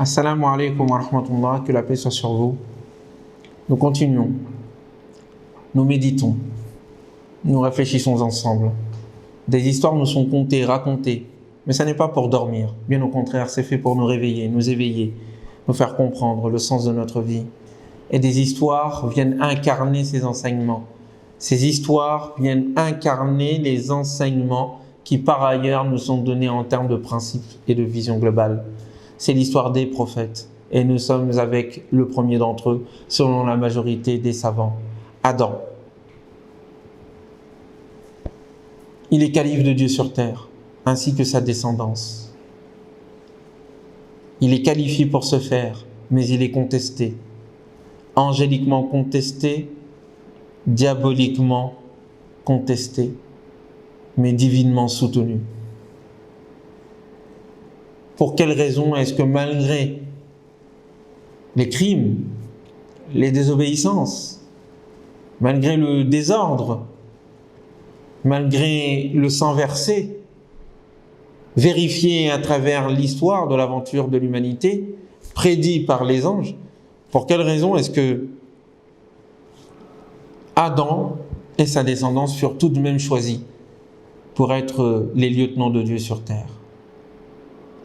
Assalamu alaikum wa rahmatullah, que la paix soit sur vous. Nous continuons, nous méditons, nous réfléchissons ensemble. Des histoires nous sont contées, racontées, mais ça n'est pas pour dormir. Bien au contraire, c'est fait pour nous réveiller, nous éveiller, nous faire comprendre le sens de notre vie. Et des histoires viennent incarner ces enseignements. Ces histoires viennent incarner les enseignements qui par ailleurs nous sont donnés en termes de principes et de vision globale. C'est l'histoire des prophètes et nous sommes avec le premier d'entre eux selon la majorité des savants, Adam. Il est calife de Dieu sur terre ainsi que sa descendance. Il est qualifié pour ce faire, mais il est contesté. Angéliquement contesté, diaboliquement contesté, mais divinement soutenu. Pour quelle raison est-ce que malgré les crimes, les désobéissances, malgré le désordre, malgré le sang versé, vérifié à travers l'histoire de l'aventure de l'humanité, prédit par les anges, pour quelle raison est-ce que Adam et sa descendance furent tout de même choisis pour être les lieutenants de Dieu sur terre,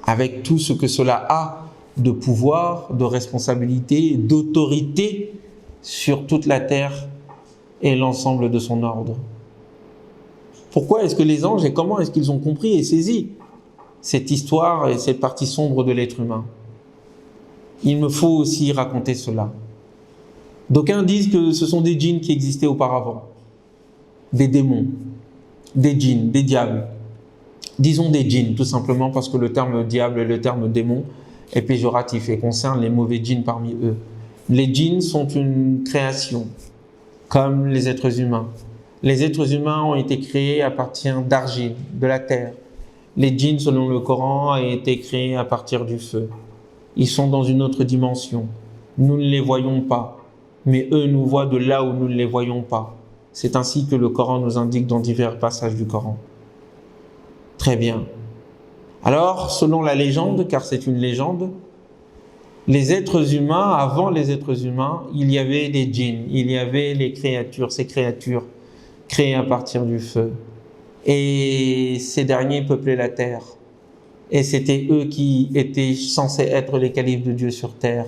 avec tout ce que cela a de pouvoir, de responsabilité, d'autorité sur toute la terre et l'ensemble de son ordre. Pourquoi est-ce que les anges et comment est-ce qu'ils ont compris et saisi cette histoire et cette partie sombre de l'être humain? Il me faut aussi raconter cela. D'aucuns disent que ce sont des djinns qui existaient auparavant, des démons, des djinns, des diables. Disons des djinns, tout simplement parce que le terme diable et le terme démon est péjoratif et concerne les mauvais djinns parmi eux. Les djinns sont une création, comme les êtres humains. Les êtres humains ont été créés à partir d'argile, de la terre. Les djinns, selon le Coran, ont été créés à partir du feu. Ils sont dans une autre dimension. Nous ne les voyons pas, mais eux nous voient de là où nous ne les voyons pas. C'est ainsi que le Coran nous indique dans divers passages du Coran. Très bien. Alors, selon la légende, car c'est une légende, les êtres humains, avant les êtres humains, il y avait des djinns, il y avait les créatures, ces créatures créées à partir du feu. Et ces derniers peuplaient la terre. Et c'était eux qui étaient censés être les califes de Dieu sur terre.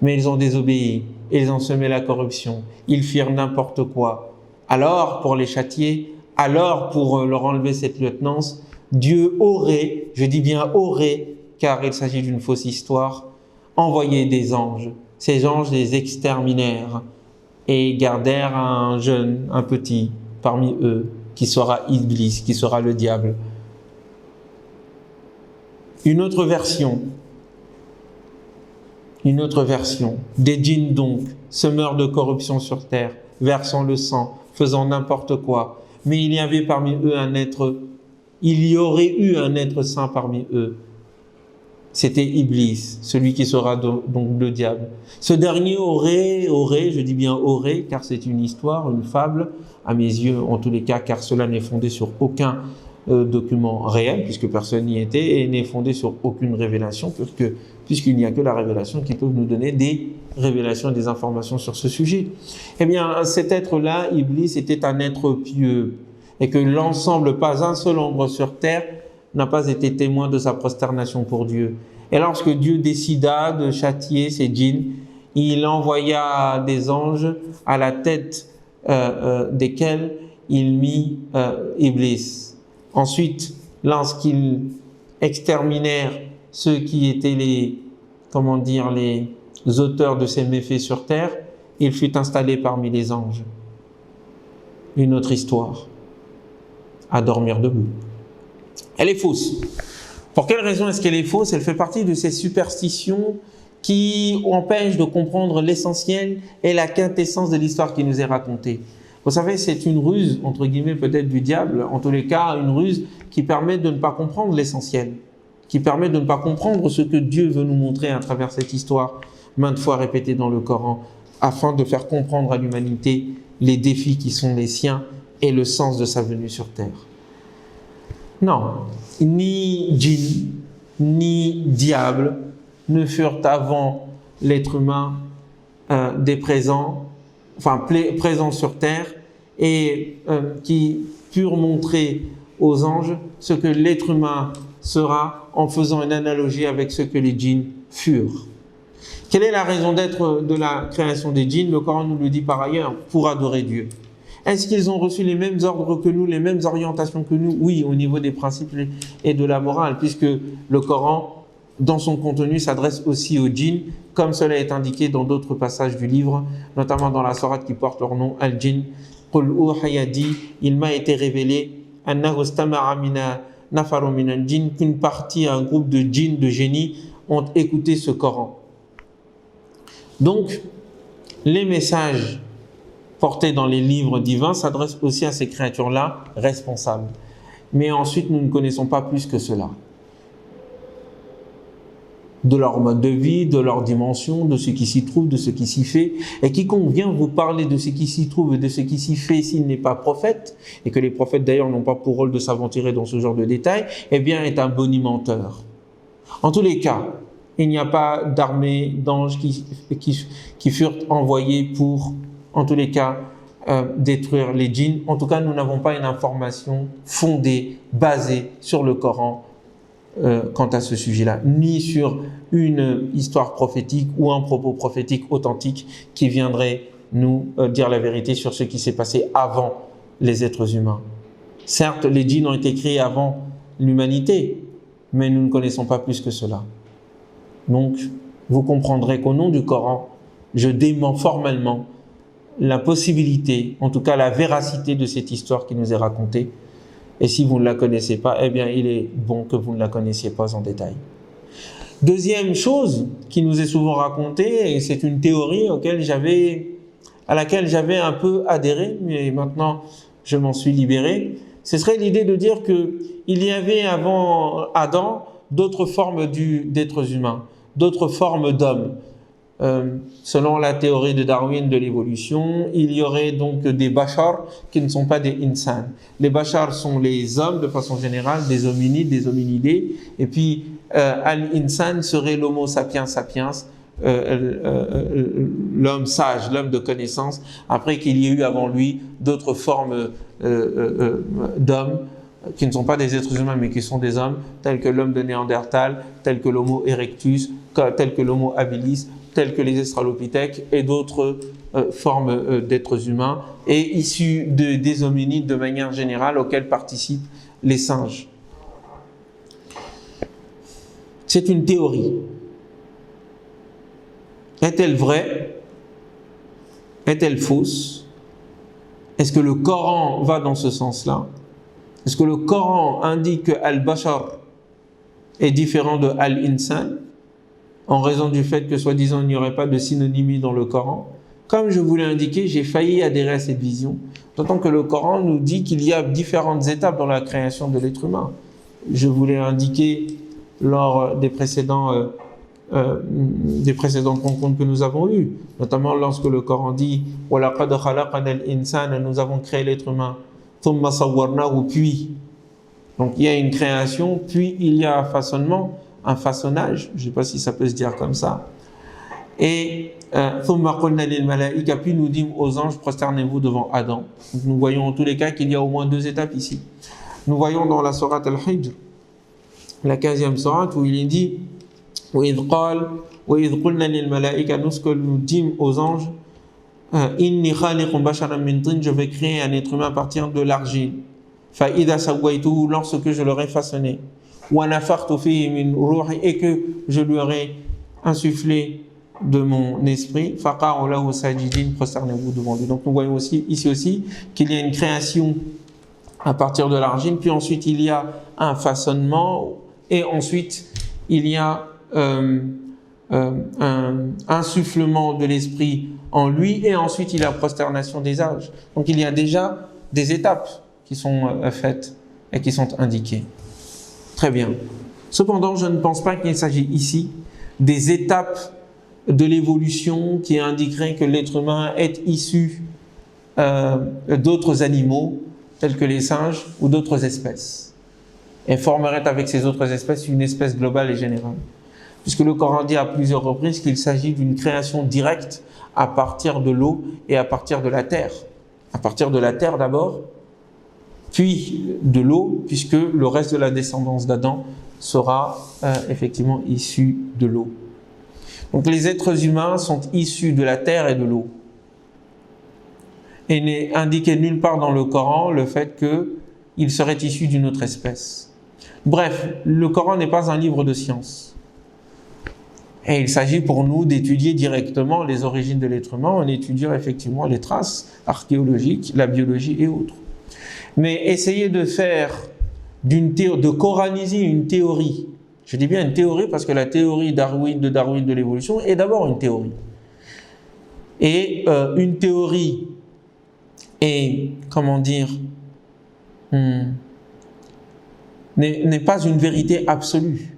Mais ils ont désobéi, ils ont semé la corruption, ils firent n'importe quoi. Alors, pour les châtier, alors pour leur enlever cette lieutenance, Dieu aurait, je dis bien aurait, car il s'agit d'une fausse histoire, envoyé des anges. Ces anges les exterminèrent et gardèrent un jeune, un petit, parmi eux, qui sera Iblis, qui sera le diable. Une autre version, des djinns donc, semeurs de corruption sur terre, versant le sang, faisant n'importe quoi. Mais il y avait parmi eux il y aurait eu un être saint parmi eux. C'était Iblis, celui qui sera donc le diable. Ce dernier aurait, je dis bien aurait, car c'est une histoire, une fable, à mes yeux en tous les cas, car cela n'est fondé sur aucun document réel, puisque personne n'y était, et n'est fondé sur aucune révélation, puisqu'il n'y a que la révélation qui peut nous donner des révélations et des informations sur ce sujet. Eh bien, cet être-là, Iblis, était un être pieux, et que l'ensemble, pas un seul ombre sur terre, n'a pas été témoin de sa prosternation pour Dieu. Et lorsque Dieu décida de châtier ces djinns, il envoya des anges à la tête desquels il mit Iblis. Ensuite, lorsqu'ils exterminèrent ceux qui étaient les auteurs de ces méfaits sur terre, il fut installé parmi les anges. Une autre histoire, à dormir debout. Elle est fausse. Pour quelle raison est-ce qu'elle est fausse? Elle fait partie de ces superstitions qui empêchent de comprendre l'essentiel et la quintessence de l'histoire qui nous est racontée. Vous savez, c'est une ruse, entre guillemets peut-être du diable, en tous les cas une ruse qui permet de ne pas comprendre l'essentiel, qui permet de ne pas comprendre ce que Dieu veut nous montrer à travers cette histoire, maintes fois répétée dans le Coran, afin de faire comprendre à l'humanité les défis qui sont les siens et le sens de sa venue sur terre. Non, ni djinn, ni diable, ne furent avant l'être humain présents sur terre et qui purent montrer aux anges ce que l'être humain sera en faisant une analogie avec ce que les djinns furent. Quelle est la raison d'être de la création des djinns? Le Coran nous le dit par ailleurs, pour adorer Dieu. Est-ce qu'ils ont reçu les mêmes ordres que nous, les mêmes orientations que nous? Oui, au niveau des principes et de la morale, puisque le Coran, dans son contenu, s'adresse aussi aux djinns, comme cela est indiqué dans d'autres passages du livre, notamment dans la sourate qui porte leur nom, Al-Jinn. Qul uhiya dit, il m'a été révélé, annahu istama'a nafarun min al-jinn, qu'une partie, un groupe de djinns, de génies, ont écouté ce Coran. Donc, les messages portés dans les livres divins s'adressent aussi à ces créatures-là responsables. Mais ensuite, nous ne connaissons pas plus que cela. De leur mode de vie, de leur dimension, de ce qui s'y trouve, de ce qui s'y fait. Et quiconque vient vous parler de ce qui s'y trouve et de ce qui s'y fait s'il n'est pas prophète, et que les prophètes d'ailleurs n'ont pas pour rôle de s'aventurer dans ce genre de détails, eh bien est un bonimenteur. En tous les cas, il n'y a pas d'armée d'anges qui furent envoyés pour, en tous les cas, détruire les djinns. En tout cas, nous n'avons pas une information fondée, basée sur le Coran quant à ce sujet-là, ni sur une histoire prophétique ou un propos prophétique authentique qui viendrait nous dire la vérité sur ce qui s'est passé avant les êtres humains. Certes, les djinns ont été créés avant l'humanité, mais nous ne connaissons pas plus que cela. Donc, vous comprendrez qu'au nom du Coran, je dément formellement la possibilité, en tout cas la véracité de cette histoire qui nous est racontée. Et si vous ne la connaissez pas, eh bien, il est bon que vous ne la connaissiez pas en détail. Deuxième chose qui nous est souvent racontée, et c'est une théorie à laquelle j'avais un peu adhéré, mais maintenant je m'en suis libéré, ce serait l'idée de dire qu'il y avait avant Adam d'autres formes d'êtres humains, d'autres formes d'hommes. Selon la théorie de Darwin de l'évolution, il y aurait donc des bashar qui ne sont pas des insan. Les bashar sont les hommes de façon générale, des hominides, des hominidés, et puis al-insan serait l'homo sapiens sapiens, l'homme sage, l'homme de connaissance, après qu'il y ait eu avant lui d'autres formes d'hommes qui ne sont pas des êtres humains mais qui sont des hommes, tels que l'homme de Néandertal, tels que l'homo erectus, tels que l'homo habilis, tels que les Australopithèques et d'autres formes d'êtres humains, et issus des hominides de manière générale auxquels participent les singes. C'est une théorie. Est-elle vraie? Est-elle fausse? Est-ce que le Coran va dans ce sens-là? Est-ce que le Coran indique que Al-Bashar est différent de Al-Insan en raison du fait que, soi-disant, il n'y aurait pas de synonymie dans le Coran? Comme je vous l'ai indiqué, j'ai failli adhérer à cette vision, d'autant que le Coran nous dit qu'il y a différentes étapes dans la création de l'être humain. Je vous l'ai indiqué lors des précédentes rencontres que nous avons eues, notamment lorsque le Coran dit « وَلَقَدْ خَلَقَنَا الْإِنسَانَ » nous avons créé l'être humain, ثُمَّ صَوَّرْنَاهُ puis. Donc il y a une création, puis il y a un façonnement, un façonnage, je ne sais pas si ça peut se dire comme ça. Et ثُمَّ قُلْنَا لِلْمَلَائِكَةِ puis nous dîmes aux anges, prosternez-vous devant Adam. Donc, nous voyons en tous les cas qu'il y a au moins deux étapes ici. Nous voyons dans la sourate Al-Hijr, la 15e sourate, où il est dit وَإِذْ قُلْنَا لِلْمَلَائِكَةِ nous ce que nous dîmes aux anges, إِنِّي خَالِقٌ بَشَرًا مِنْ طِينٍ je vais créer un être humain à partir de l'argile. فَإِذَا سَوَّيْتُهُ lorsque je l'aurai façonné. وَنَفَخْتُ فِيهِ مِنْ رُوحِي et que je lui aurai insufflé de mon esprit. فَقَعُوا لَهُ سَاجِدِينَ prosternez-vous devant lui. Donc nous voyons ici aussi qu'il y a une création à partir de l'argile, puis ensuite il y a un façonnement, et ensuite il y a un insufflement de l'esprit en lui, et ensuite il y a la prosternation des âges. Donc il y a déjà des étapes qui sont faites et qui sont indiquées. Très bien. Cependant, je ne pense pas qu'il s'agit ici des étapes de l'évolution qui indiqueraient que l'être humain est issu d'autres animaux, tels que les singes ou d'autres espèces, et formerait avec ces autres espèces une espèce globale et générale. puisque le Coran dit à plusieurs reprises qu'il s'agit d'une création directe à partir de l'eau et à partir de la terre. À partir de la terre d'abord, puis de l'eau, puisque le reste de la descendance d'Adam sera effectivement issu de l'eau. Donc les êtres humains sont issus de la terre et de l'eau. Et n'est indiqué nulle part dans le Coran le fait qu'ils seraient issus d'une autre espèce. Bref, le Coran n'est pas un livre de science. Et il s'agit pour nous d'étudier directement les origines de l'être humain en étudiant effectivement les traces archéologiques, la biologie et autres. Mais essayer de faire de coraniser une théorie, je dis bien une théorie parce que la théorie de Darwin de l'évolution est d'abord une théorie. Et une théorie est, n'est pas une vérité absolue.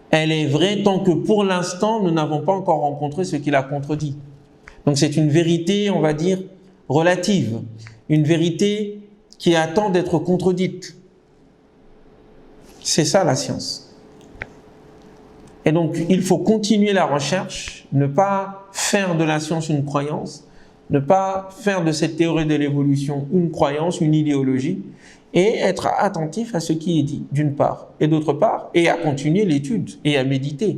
Elle est vraie tant que pour l'instant, nous n'avons pas encore rencontré ce qui la contredit. Donc c'est une vérité, on va dire, relative. Une vérité qui attend d'être contredite. C'est ça la science. Et donc il faut continuer la recherche, ne pas faire de la science une croyance, ne pas faire de cette théorie de l'évolution une croyance, une idéologie, et être attentif à ce qui est dit, d'une part, et d'autre part, et à continuer l'étude, et à méditer.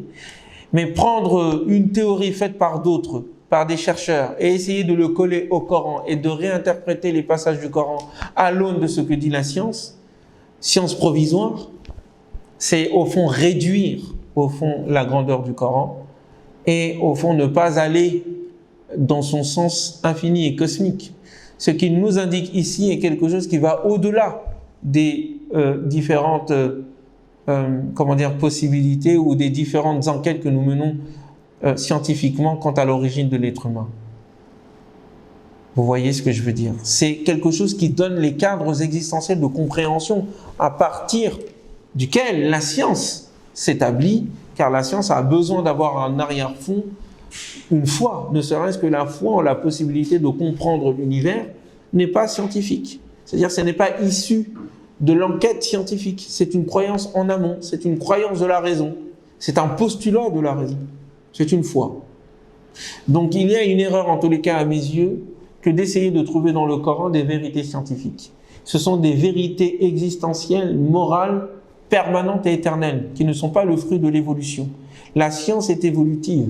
Mais prendre une théorie faite par d'autres, par des chercheurs, et essayer de le coller au Coran, et de réinterpréter les passages du Coran à l'aune de ce que dit la science provisoire, c'est au fond réduire, au fond, la grandeur du Coran, et au fond ne pas aller dans son sens infini et cosmique. Ce qu'il nous indique ici est quelque chose qui va au-delà des différentes possibilités ou des différentes enquêtes que nous menons scientifiquement quant à l'origine de l'être humain. Vous voyez ce que je veux dire? C'est quelque chose qui donne les cadres existentiels de compréhension à partir duquel la science s'établit, car la science a besoin d'avoir un arrière-fond, une foi, ne serait-ce que la foi en la possibilité de comprendre l'univers, n'est pas scientifique. C'est-à-dire ce n'est pas issu de l'enquête scientifique, c'est une croyance en amont, c'est une croyance de la raison, c'est un postulat de la raison, c'est une foi. Donc il y a une erreur en tous les cas à mes yeux que d'essayer de trouver dans le Coran des vérités scientifiques. Ce sont des vérités existentielles, morales, permanentes et éternelles, qui ne sont pas le fruit de l'évolution. La science est évolutive.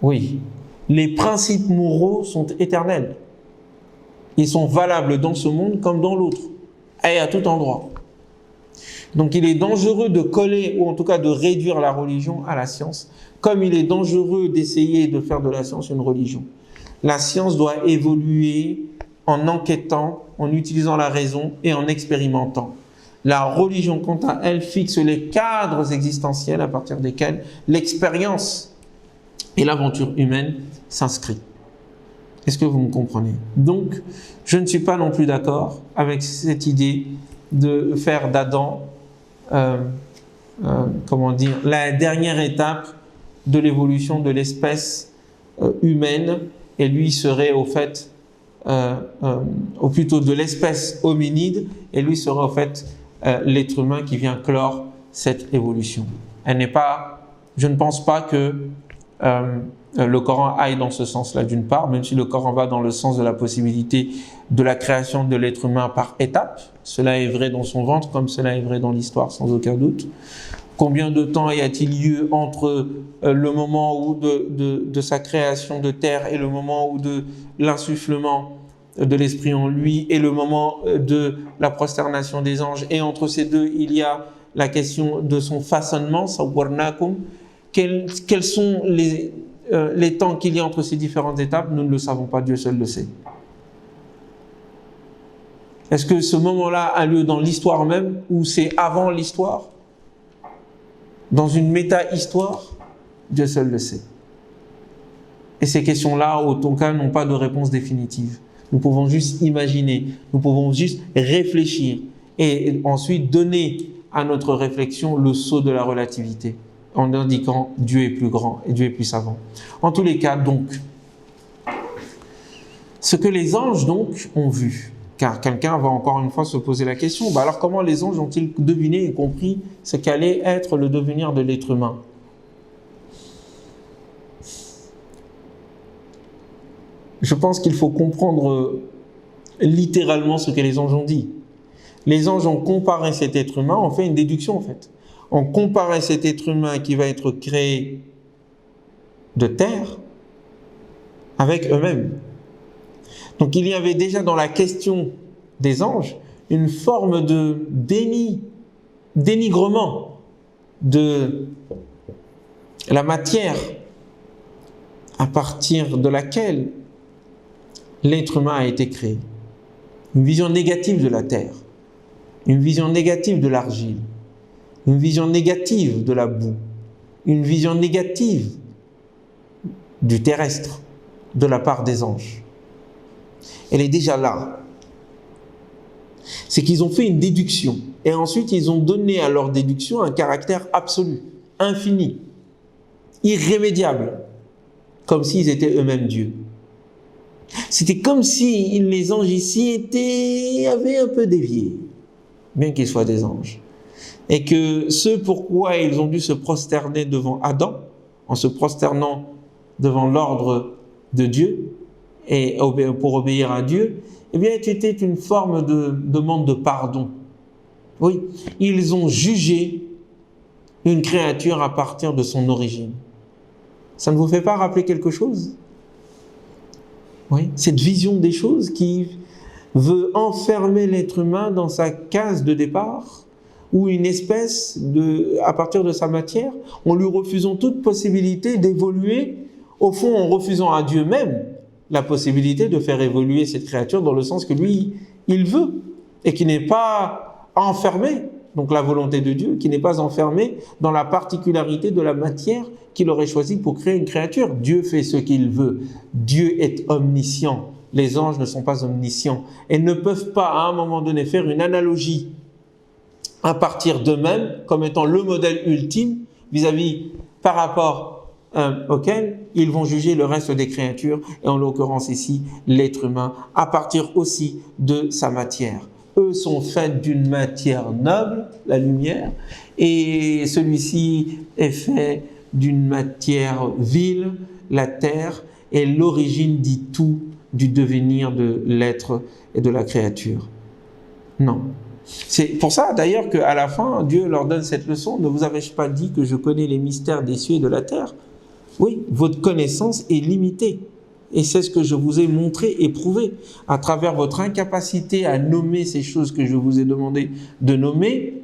Oui, les principes moraux sont éternels. Ils sont valables dans ce monde comme dans l'autre, et à tout endroit. Donc il est dangereux de coller, ou en tout cas de réduire la religion à la science, comme il est dangereux d'essayer de faire de la science une religion. La science doit évoluer en enquêtant, en utilisant la raison et en expérimentant. La religion, quant à elle, fixe les cadres existentiels à partir desquels l'expérience et l'aventure humaine s'inscrit. Est-ce que vous me comprenez? Donc, je ne suis pas non plus d'accord avec cette idée de faire d'Adam, la dernière étape de l'évolution de l'espèce humaine, et lui serait au fait, ou plutôt de l'espèce hominide, et lui serait au fait l'être humain qui vient clore cette évolution. Je ne pense pas que le Coran aille dans ce sens-là d'une part, même si le Coran va dans le sens de la possibilité de la création de l'être humain par étapes. Cela est vrai dans son ventre comme cela est vrai dans l'histoire, sans aucun doute. Combien de temps y a-t-il lieu entre le moment où de sa création de terre et le moment où de l'insufflement de l'esprit en lui et le moment de la prosternation des anges, et entre ces deux il y a la question de son façonnement, sawwarnakum. Quels sont les temps qu'il y a entre ces différentes étapes? Nous ne le savons pas, Dieu seul le sait. Est-ce que ce moment-là a lieu dans l'histoire même, ou c'est avant l'histoire? Dans une méta-histoire? Dieu seul le sait. Et ces questions-là, au ton cas, n'ont pas de réponse définitive. Nous pouvons juste imaginer, nous pouvons juste réfléchir, et ensuite donner à notre réflexion le sceau de la relativité, en indiquant Dieu est plus grand et Dieu est plus savant. En tous les cas, donc, ce que les anges donc ont vu, Car quelqu'un va encore une fois se poser la question, alors comment les anges ont-ils deviné et compris ce qu'allait être le devenir de l'être humain? Je pense qu'il faut comprendre littéralement ce que les anges ont dit. Les anges ont comparé cet être humain, on fait une déduction en fait. On comparait cet être humain qui va être créé de terre avec eux-mêmes. Donc il y avait déjà dans la question des anges une forme de dénigrement de la matière à partir de laquelle l'être humain a été créé. Une vision négative de la terre, une vision négative de l'argile, une vision négative de la boue, une vision négative du terrestre de la part des anges. Elle est déjà là. C'est qu'ils ont fait une déduction et ensuite ils ont donné à leur déduction un caractère absolu, infini, irrémédiable, comme s'ils étaient eux-mêmes Dieu. C'était comme si les anges ici avaient un peu dévié, bien qu'ils soient des anges. Et que ce pourquoi ils ont dû se prosterner devant Adam, en se prosternant devant l'ordre de Dieu, et pour obéir à Dieu, eh bien, c'était une forme de demande de pardon. Oui, ils ont jugé une créature à partir de son origine. Ça ne vous fait pas rappeler quelque chose? Oui, cette vision des choses qui veut enfermer l'être humain dans sa case de départ, ou une espèce à partir de sa matière, en lui refusant toute possibilité d'évoluer, au fond en refusant à Dieu même la possibilité de faire évoluer cette créature dans le sens que lui, il veut, et qui n'est pas enfermé, donc la volonté de Dieu, qui n'est pas enfermé dans la particularité de la matière qu'il aurait choisie pour créer une créature. Dieu fait ce qu'il veut. Dieu est omniscient. Les anges ne sont pas omniscients et ne peuvent pas, à un moment donné, faire une analogie à partir d'eux-mêmes comme étant le modèle ultime vis-à-vis par rapport auquel ils vont juger le reste des créatures, et en l'occurrence ici, l'être humain, à partir aussi de sa matière. Eux sont faits d'une matière noble, la lumière, et celui-ci est fait d'une matière vile, la terre, et l'origine dit tout du devenir de l'être et de la créature. Non. C'est pour ça d'ailleurs qu'à la fin, Dieu leur donne cette leçon. Ne vous avais-je pas dit que je connais les mystères des cieux et de la terre? Oui, votre connaissance est limitée. Et c'est ce que je vous ai montré et prouvé à travers votre incapacité à nommer ces choses que je vous ai demandé de nommer,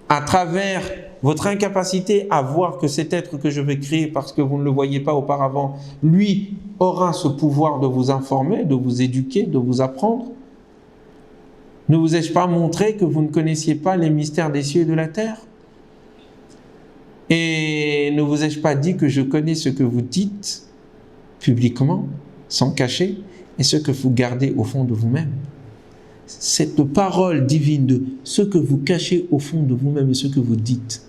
à travers votre incapacité à voir que cet être que je vais créer, parce que vous ne le voyez pas auparavant, lui aura ce pouvoir de vous informer, de vous éduquer, de vous apprendre. Ne vous ai-je pas montré que vous ne connaissiez pas les mystères des cieux et de la terre? Et ne vous ai-je pas dit que je connais ce que vous dites publiquement, sans cacher, et ce que vous gardez au fond de vous-même? Cette parole divine de ce que vous cachez au fond de vous-même et ce que vous dites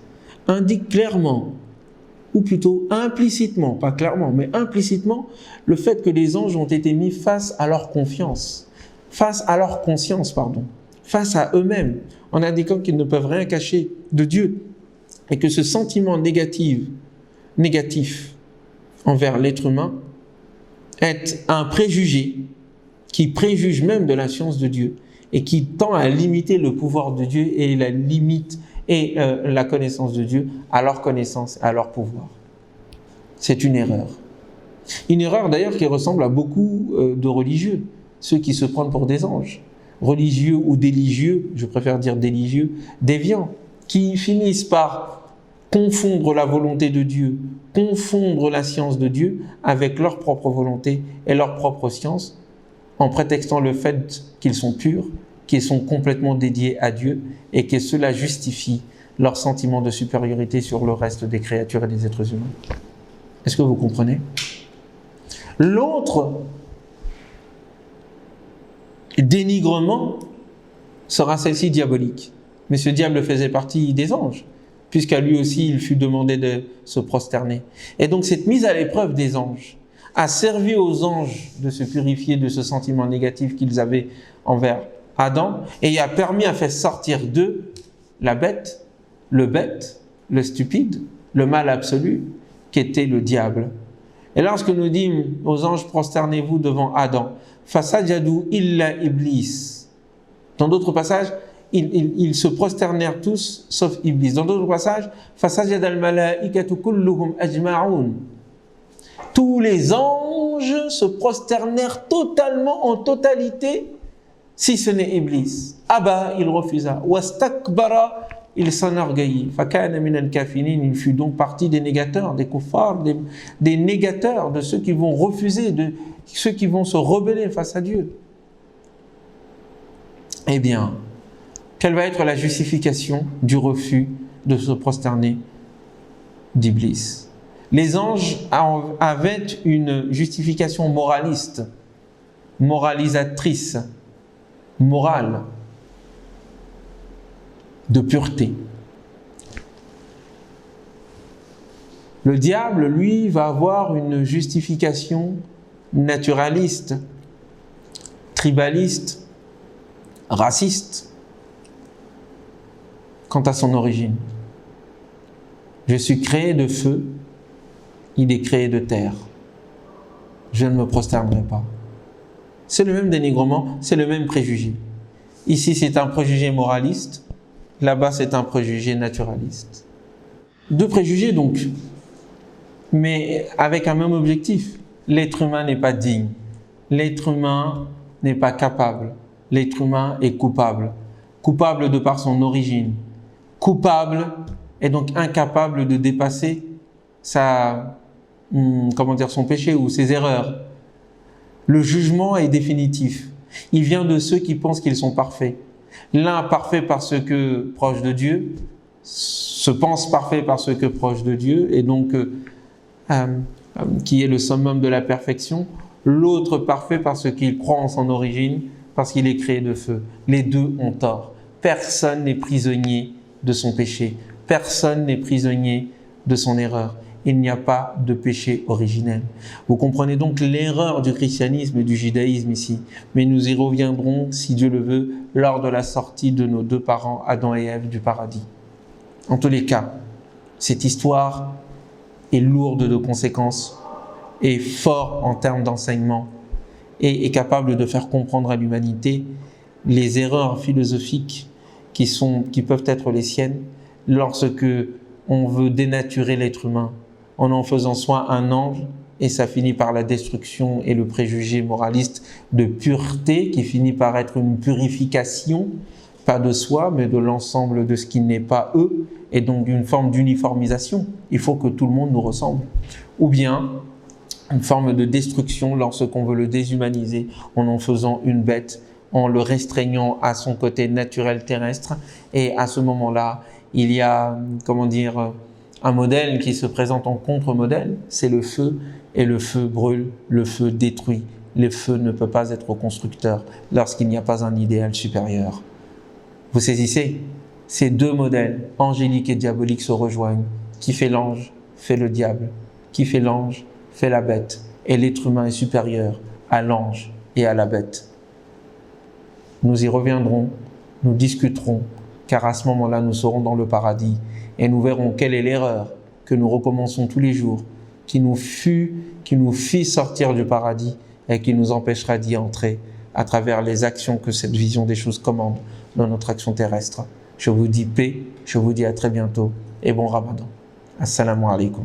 indique clairement, ou plutôt implicitement, pas clairement, mais implicitement, le fait que les anges ont été mis face à leur confiance, face à leur conscience, face à eux-mêmes, en indiquant qu'ils ne peuvent rien cacher de Dieu, et que ce sentiment négatif envers l'être humain est un préjugé qui préjuge même de la science de Dieu et qui tend à limiter le pouvoir de Dieu et la limite et la connaissance de Dieu à leur connaissance, à leur pouvoir. C'est une erreur. Une erreur d'ailleurs qui ressemble à beaucoup de religieux, ceux qui se prennent pour des anges, religieux ou déligieux, je préfère dire déligieux, déviants, qui finissent par confondre la volonté de Dieu, confondre la science de Dieu avec leur propre volonté et leur propre science, en prétextant le fait qu'ils sont purs, qu'ils sont complètement dédiés à Dieu et que cela justifie leur sentiment de supériorité sur le reste des créatures et des êtres humains. Est-ce que vous comprenez? L'autre dénigrement sera celle-ci diabolique. Mais ce diable faisait partie des anges, puisqu'à lui aussi il fut demandé de se prosterner. Et donc cette mise à l'épreuve des anges a servi aux anges de se purifier de ce sentiment négatif qu'ils avaient envers Adam et a permis à faire sortir d'eux la bête, le stupide, le mal absolu, qui était le diable. Et lorsque nous dîmes aux anges, prosternez-vous devant Adam, fasajadu illa iblis. Dans d'autres passages, ils se prosternèrent tous, sauf Iblis. Dans d'autres passages, fasajada al-malaikatu kulluhum ajma'un. Tous les anges se prosternèrent totalement, en totalité, si ce n'est Iblis. Abba, il refusa. Wastakbara, il s'enorgueillit. Fakana min al-kafinin, il fut donc partie des négateurs, des kuffars, des négateurs, de ceux qui vont refuser, de ceux qui vont se rebeller face à Dieu. Eh bien, quelle va être la justification du refus de se prosterner d'Iblis? Les anges avaient une justification moraliste, moralisatrice, morale, de pureté. Le diable, lui, va avoir une justification naturaliste, tribaliste, raciste, quant à son origine. Je suis créé de feu, il est créé de terre. Je ne me prosternerai pas. C'est le même dénigrement, c'est le même préjugé. Ici, c'est un préjugé moraliste, là-bas, c'est un préjugé naturaliste. Deux préjugés donc, mais avec un même objectif. L'être humain n'est pas digne, l'être humain n'est pas capable, l'être humain est coupable. Coupable de par son origine, coupable et donc incapable de dépasser son péché ou ses erreurs. Le jugement est définitif. Il vient de ceux qui pensent qu'ils sont parfaits. L'un parfait parce que proche de Dieu, se pense parfait parce que proche de Dieu, et donc qui est le summum de la perfection. L'autre parfait parce qu'il croit en son origine, parce qu'il est créé de feu. Les deux ont tort. Personne n'est prisonnier de son péché. Personne n'est prisonnier de son erreur. Il n'y a pas de péché originel. Vous comprenez donc l'erreur du christianisme et du judaïsme ici. Mais nous y reviendrons, si Dieu le veut, lors de la sortie de nos deux parents, Adam et Ève, du paradis. En tous les cas, cette histoire est lourde de conséquences, est forte en termes d'enseignement et est capable de faire comprendre à l'humanité les erreurs philosophiques qui peuvent être les siennes lorsque on veut dénaturer l'être humain en faisant soit un ange, et ça finit par la destruction et le préjugé moraliste de pureté qui finit par être une purification, pas de soi, mais de l'ensemble de ce qui n'est pas eux, et donc d'une forme d'uniformisation. Il faut que tout le monde nous ressemble. Ou bien une forme de destruction lorsqu'on veut le déshumaniser en faisant une bête, en le restreignant à son côté naturel terrestre. Et à ce moment-là, il y a, un modèle qui se présente en contre-modèle, c'est le feu, et le feu brûle, le feu détruit. Le feu ne peut pas être constructeur lorsqu'il n'y a pas un idéal supérieur. Vous saisissez? Ces deux modèles, angélique et diabolique, se rejoignent. Qui fait l'ange, fait le diable. Qui fait l'ange, fait la bête. Et l'être humain est supérieur à l'ange et à la bête. Nous y reviendrons, nous discuterons, car à ce moment-là, nous serons dans le paradis et nous verrons quelle est l'erreur que nous recommençons tous les jours, qui nous fit sortir du paradis et qui nous empêchera d'y entrer à travers les actions que cette vision des choses commande dans notre action terrestre. Je vous dis paix, je vous dis à très bientôt et bon Ramadan. Assalamu alaikum.